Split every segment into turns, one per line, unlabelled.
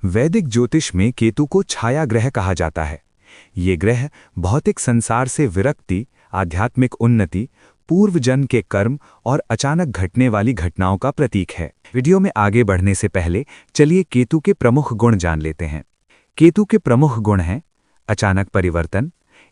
वैदिक ज्योतिष में केतु को छाया ग्रह कहा जाता है। ये ग्रह भौतिक संसार से विरक्ति, आध्यात्मिक उन्नति, पूर्व जन्म के कर्म और अचानक घटने वाली घटनाओं का प्रतीक है। वीडियो में आगे बढ़ने से पहले चलिए केतु के प्रमुख गुण जान लेते हैं। केतु के प्रमुख गुण हैं अचानक परिवर्तन,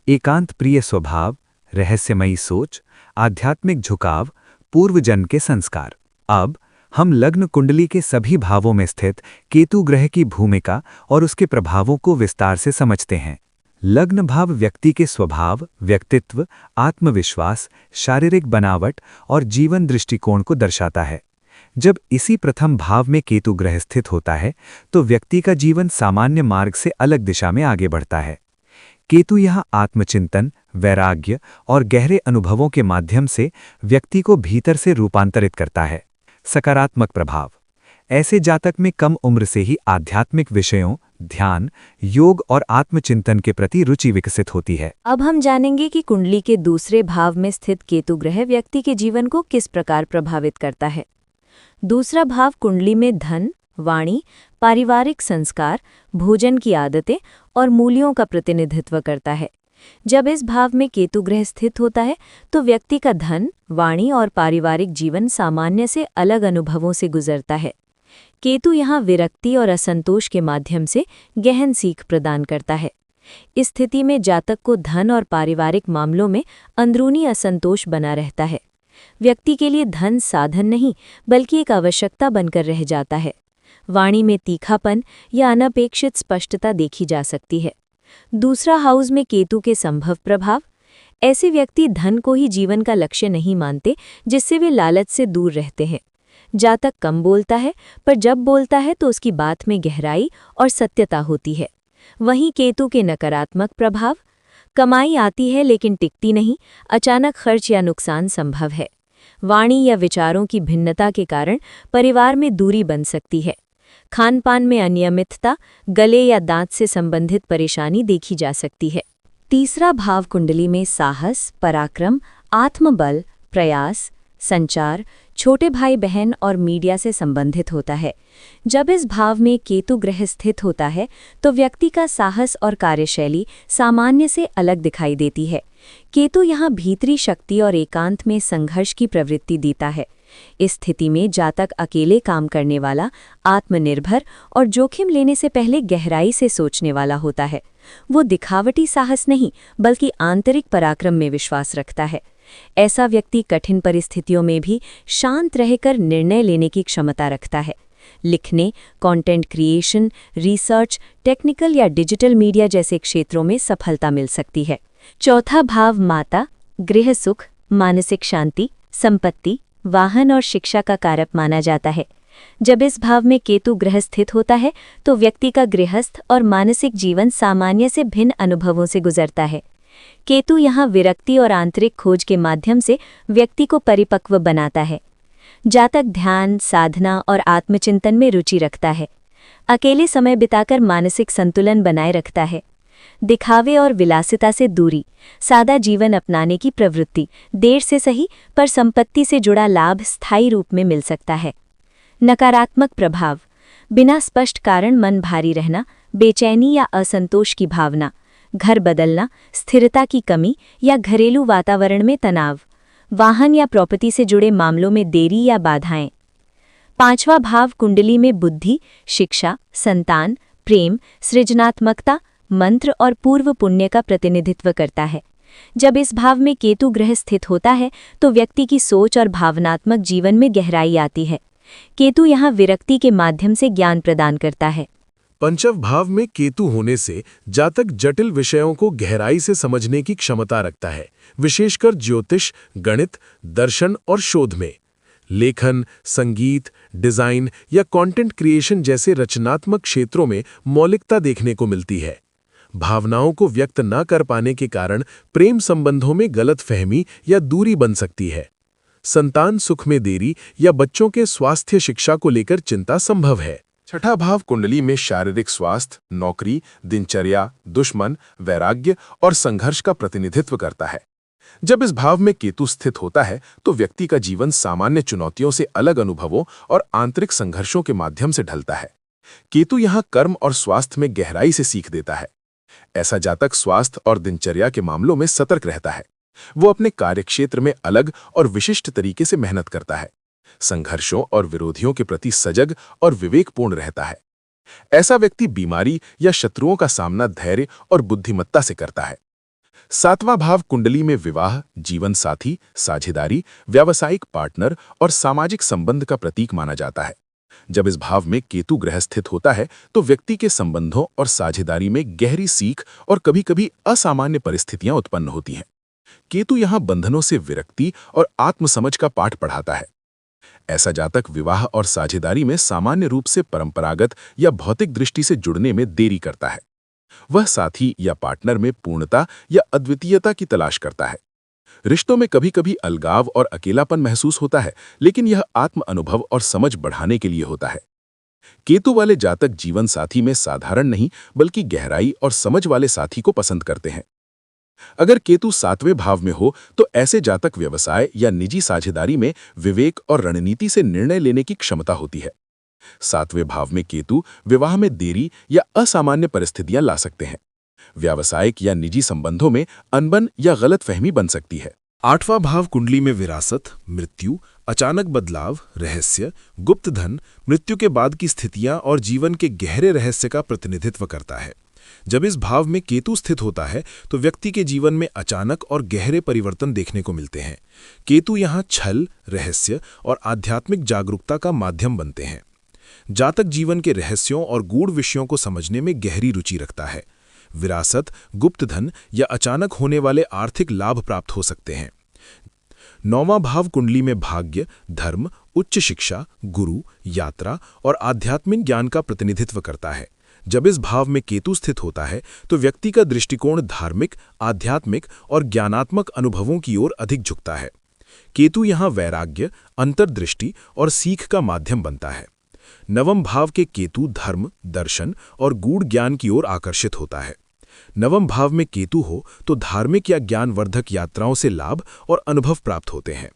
एकांत प्रिय स्वभाव, रहस्यमयी सोच, आध्यात्मिक झुकाव, पूर्व जन्म के संस्कार। अब हम लग्न कुंडली के सभी भावों में स्थित केतु ग्रह की भूमिका और उसके प्रभावों को विस्तार से समझते हैं। लग्न भाव व्यक्ति के स्वभाव, व्यक्तित्व, आत्मविश्वास, शारीरिक बनावट और जीवन दृष्टिकोण को दर्शाता है। जब इसी प्रथम भाव में केतु ग्रह स्थित होता है तो व्यक्ति का जीवन सामान्य मार्ग से अलग दिशा में आगे बढ़ता है। केतु यहाँ आत्मचिंतन, वैराग्य और गहरे अनुभवों के माध्यम से व्यक्ति को भीतर से रूपांतरित करता है। सकारात्मक प्रभाव: ऐसे जातक में कम उम्र से ही आध्यात्मिक विषयों, ध्यान, योग और आत्मचिंतन के प्रति रुचि विकसित होती है।
अब हम जानेंगे कि कुंडली के दूसरे भाव में स्थित केतु ग्रह व्यक्ति के जीवन को किस प्रकार प्रभावित करता है। दूसरा भाव कुंडली में धन, वाणी, पारिवारिक संस्कार, भोजन की आदतें और मूल्यों का प्रतिनिधित्व करता है। जब इस भाव में केतु ग्रह स्थित होता है तो व्यक्ति का धन, वाणी और पारिवारिक जीवन सामान्य से अलग अनुभवों से गुजरता है। केतु यहाँ विरक्ति और असंतोष के माध्यम से गहन सीख प्रदान करता है। इस स्थिति में जातक को धन और पारिवारिक मामलों में अंदरूनी असंतोष बना रहता है। व्यक्ति के लिए धन साधन नहीं बल्कि एक आवश्यकता बनकर रह जाता है। वाणी में तीखापन या अनपेक्षित स्पष्टता देखी जा सकती है। दूसरा हाउस में केतु के संभव प्रभाव: ऐसे व्यक्ति धन को ही जीवन का लक्ष्य नहीं मानते, जिससे वे लालच से दूर रहते हैं। जातक कम बोलता है, पर जब बोलता है तो उसकी बात में गहराई और सत्यता होती है। वहीं केतु के नकारात्मक प्रभाव: कमाई आती है लेकिन टिकती नहीं, अचानक खर्च या नुकसान संभव है। वाणी या विचारों की भिन्नता के कारण परिवार में दूरी बन सकती है। खान पान में अनियमितता, गले या दांत से संबंधित परेशानी देखी जा सकती है। तीसरा भाव कुंडली में साहस, पराक्रम, आत्मबल, प्रयास, संचार, छोटे भाई बहन और मीडिया से संबंधित होता है। जब इस भाव में केतु ग्रह स्थित होता है तो व्यक्ति का साहस और कार्यशैली सामान्य से अलग दिखाई देती है। केतु यहाँ भीतरी शक्ति और एकांत में संघर्ष की प्रवृत्ति देता है। इस स्थिति में जातक अकेले काम करने वाला, आत्मनिर्भर और जोखिम लेने से पहले गहराई से सोचने वाला होता है। वो दिखावटी साहस नहीं बल्कि आंतरिक पराक्रम में विश्वास रखता है। ऐसा व्यक्ति कठिन परिस्थितियों में भी शांत रहकर निर्णय लेने की क्षमता रखता है। लिखने, कंटेंट क्रिएशन, रिसर्च, टेक्निकल या डिजिटल मीडिया जैसे क्षेत्रों में सफलता मिल सकती है। चौथा भाव माता, गृह सुख, मानसिक शांति, संपत्ति, वाहन और शिक्षा का कारक माना जाता है। जब इस भाव में केतु ग्रह स्थित होता है तो व्यक्ति का गृहस्थ और मानसिक जीवन सामान्य से भिन्न अनुभवों से गुजरता है। केतु यहाँ विरक्ति और आंतरिक खोज के माध्यम से व्यक्ति को परिपक्व बनाता है। जातक ध्यान, साधना और आत्मचिंतन में रुचि रखता है। अकेले समय बिताकर मानसिक संतुलन बनाए रखता है। दिखावे और विलासिता से दूरी, सादा जीवन अपनाने की प्रवृत्ति, देर से सही पर संपत्ति से जुड़ा लाभ स्थायी रूप में मिल सकता है। नकारात्मक प्रभाव: बिना स्पष्ट कारण मन भारी रहना, बेचैनी या असंतोष की भावना, घर बदलना, स्थिरता की कमी या घरेलू वातावरण में तनाव, वाहन या प्रॉपर्टी से जुड़े मामलों में देरी या बाधाएं। पांचवा भाव कुंडली में बुद्धि, शिक्षा, संतान, प्रेम, सृजनात्मकता, मंत्र और पूर्व पुण्य का प्रतिनिधित्व करता है। जब इस भाव में केतु ग्रह स्थित होता है तो व्यक्ति की सोच और भावनात्मक जीवन में गहराई आती है। केतु यहाँ विरक्ति के माध्यम से ज्ञान प्रदान करता है।
पंचम भाव में केतु होने से जातक जटिल विषयों को गहराई से समझने की क्षमता रखता है, विशेषकर ज्योतिष, गणित, दर्शन और शोध में। लेखन, संगीत, डिजाइन या कंटेंट क्रिएशन जैसे रचनात्मक क्षेत्रों में मौलिकता देखने को मिलती है। भावनाओं को व्यक्त न कर पाने के कारण प्रेम संबंधों में गलतफहमी या दूरी बन सकती है। संतान सुख में देरी या बच्चों के स्वास्थ्य शिक्षा को लेकर चिंता संभव है। छठा भाव कुंडली में शारीरिक स्वास्थ्य, नौकरी, दिनचर्या, दुश्मन, वैराग्य और संघर्ष का प्रतिनिधित्व करता है। जब इस भाव में केतु स्थित होता है तो व्यक्ति का जीवन सामान्य चुनौतियों से अलग अनुभवों और आंतरिक संघर्षों के माध्यम से ढलता है। केतु यहाँ कर्म और स्वास्थ्य में गहराई से सीख देता है। ऐसा जातक स्वास्थ्य और दिनचर्या के मामलों में सतर्क रहता है। वो अपने कार्यक्षेत्र में अलग और विशिष्ट तरीके से मेहनत करता है। संघर्षों और विरोधियों के प्रति सजग और विवेकपूर्ण रहता है। ऐसा व्यक्ति बीमारी या शत्रुओं का सामना धैर्य और बुद्धिमत्ता से करता है। 7वां भाव कुंडली में विवाह, जीवन साथी, साझेदारी, व्यावसायिक पार्टनर और सामाजिक संबंध का प्रतीक माना जाता है। जब इस भाव में केतु ग्रह स्थित होता है तो व्यक्ति के संबंधों और साझेदारी में गहरी सीख और कभी-कभी असामान्य परिस्थितियां उत्पन्न होती हैं। केतु यहां बंधनों से विरक्ति और आत्मसमझ का पाठ पढ़ाता है। ऐसा जातक विवाह और साझेदारी में सामान्य रूप से परंपरागत या भौतिक दृष्टि से जुड़ने में देरी करता है। वह साथी या पार्टनर में पूर्णता या अद्वितीयता की तलाश करता है। रिश्तों में कभी-कभी अलगाव और अकेलापन महसूस होता है, लेकिन यह आत्म अनुभव और समझ बढ़ाने के लिए होता है। केतु वाले जातक जीवन साथी में साधारण नहीं बल्कि गहराई और समझ वाले साथी को पसंद करते हैं। अगर केतु 7वें भाव में हो तो ऐसे जातक व्यवसाय या निजी साझेदारी में विवेक और रणनीति से निर्णय लेने की क्षमता होती है। 7वें भाव में केतु विवाह में देरी या असामान्य परिस्थितियां ला सकते हैं। व्यावसायिक या निजी संबंधों में अनबन या गलतफहमी बन सकती है।
8वां भाव कुंडली में विरासत, मृत्यु, अचानक बदलाव, रहस्य, गुप्त धन, मृत्यु के बाद की स्थितियां और जीवन के गहरे रहस्य का प्रतिनिधित्व करता है। जब इस भाव में केतु स्थित होता है तो व्यक्ति के जीवन में अचानक और गहरे परिवर्तन देखने को मिलते हैं। केतु यहाँ छल, रहस्य और आध्यात्मिक जागरूकता का माध्यम बनते हैं। जातक जीवन के रहस्यों और गूढ़ विषयों को समझने में गहरी रुचि रखता है। विरासत, गुप्त धन या अचानक होने वाले आर्थिक लाभ प्राप्त हो सकते हैं। 9वां भाव कुंडली में भाग्य, धर्म, उच्च शिक्षा, गुरु, यात्रा और आध्यात्मिक ज्ञान का प्रतिनिधित्व करता है। जब इस भाव में केतु स्थित होता है तो व्यक्ति का दृष्टिकोण धार्मिक, आध्यात्मिक और ज्ञानात्मक अनुभवों की ओर अधिक झुकता है। केतु यहाँ वैराग्य, अंतर्दृष्टि और सीख का माध्यम बनता है। 9वें भाव के केतु धर्म, दर्शन और गूढ़ ज्ञान की ओर आकर्षित होता है। 9वें भाव में केतु हो तो धार्मिक या ज्ञानवर्धक यात्राओं से लाभ और अनुभव प्राप्त होते हैं।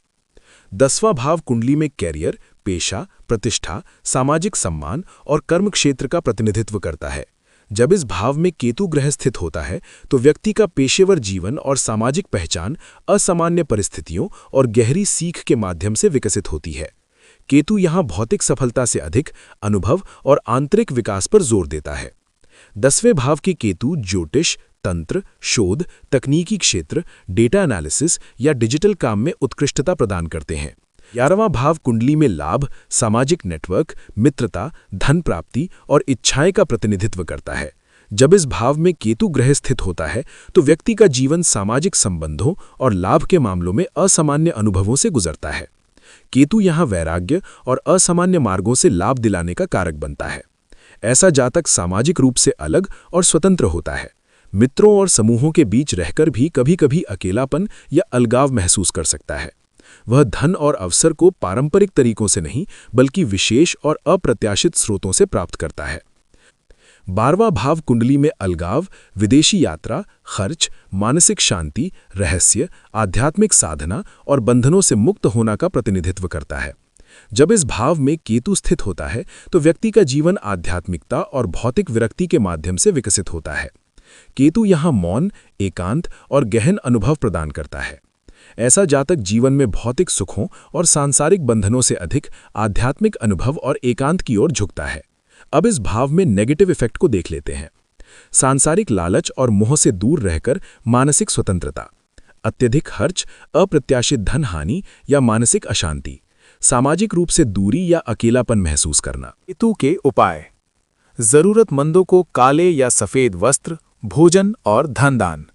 10वां भाव कुंडली में कैरियर, पेशा, प्रतिष्ठा, सामाजिक सम्मान और कर्म क्षेत्र का प्रतिनिधित्व करता है। जब इस भाव में केतु ग्रह स्थित होता है तो व्यक्ति का पेशेवर जीवन और सामाजिक पहचान असामान्य परिस्थितियों और गहरी सीख के माध्यम से विकसित होती है। केतु यहाँ भौतिक सफलता से अधिक अनुभव और आंतरिक विकास पर जोर देता है। 10वें भाव के केतु ज्योतिष, तंत्र, शोध, तकनीकी क्षेत्र, डेटा एनालिसिस या डिजिटल काम में उत्कृष्टता प्रदान करते हैं। 11वां भाव कुंडली में लाभ, सामाजिक नेटवर्क, मित्रता, धन प्राप्ति और इच्छाएं का प्रतिनिधित्व करता है। जब इस भाव में केतु ग्रह स्थित होता है तो व्यक्ति का जीवन सामाजिक संबंधों और लाभ के मामलों में असामान्य अनुभवों से गुजरता है। केतु यहाँ वैराग्य और असामान्य मार्गों से लाभ दिलाने का कारक बनता है। ऐसा जातक सामाजिक रूप से अलग और स्वतंत्र होता है। मित्रों और समूहों के बीच रहकर भी कभी-कभी अकेलापन या अलगाव महसूस कर सकता है। वह धन और अवसर को पारंपरिक तरीकों से नहीं बल्कि विशेष और अप्रत्याशित स्रोतों से प्राप्त करता है। 12वां भाव कुंडली में अलगाव, विदेशी यात्रा, खर्च, मानसिक शांति, रहस्य, आध्यात्मिक साधना और बंधनों से मुक्त होना का प्रतिनिधित्व करता है। जब इस भाव में केतु स्थित होता है तो व्यक्ति का जीवन आध्यात्मिकता और भौतिक विरक्ति के माध्यम से विकसित होता है। केतु यहाँ मौन, एकांत और गहन अनुभव प्रदान करता है। ऐसा जातक जीवन में भौतिक सुखों और सांसारिक बंधनों से अधिक आध्यात्मिक अनुभव और एकांत की ओर झुकता है। अब इस भाव में नेगेटिव इफेक्ट को देख लेते हैं। सांसारिक लालच और मोह से दूर रहकर मानसिक स्वतंत्रता, अत्यधिक खर्च, अप्रत्याशित धन हानि या मानसिक अशांति, सामाजिक रूप से दूरी या अकेलापन महसूस करना।
केतु के उपाय: जरूरतमंदों को काले या सफेद वस्त्र, भोजन और धन दान।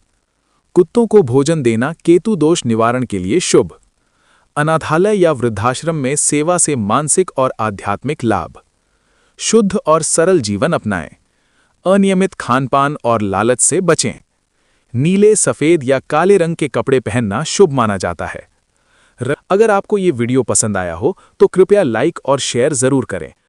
कुत्तों को भोजन देना केतु दोष निवारण के लिए शुभ। अनाथालय या वृद्धाश्रम में सेवा से मानसिक और आध्यात्मिक लाभ। शुद्ध और सरल जीवन अपनाएं। अनियमित खानपान और लालच से बचें। नीले, सफेद या काले रंग के कपड़े पहनना शुभ माना जाता है। अगर आपको ये वीडियो पसंद आया हो तो कृपया लाइक और शेयर जरूर करें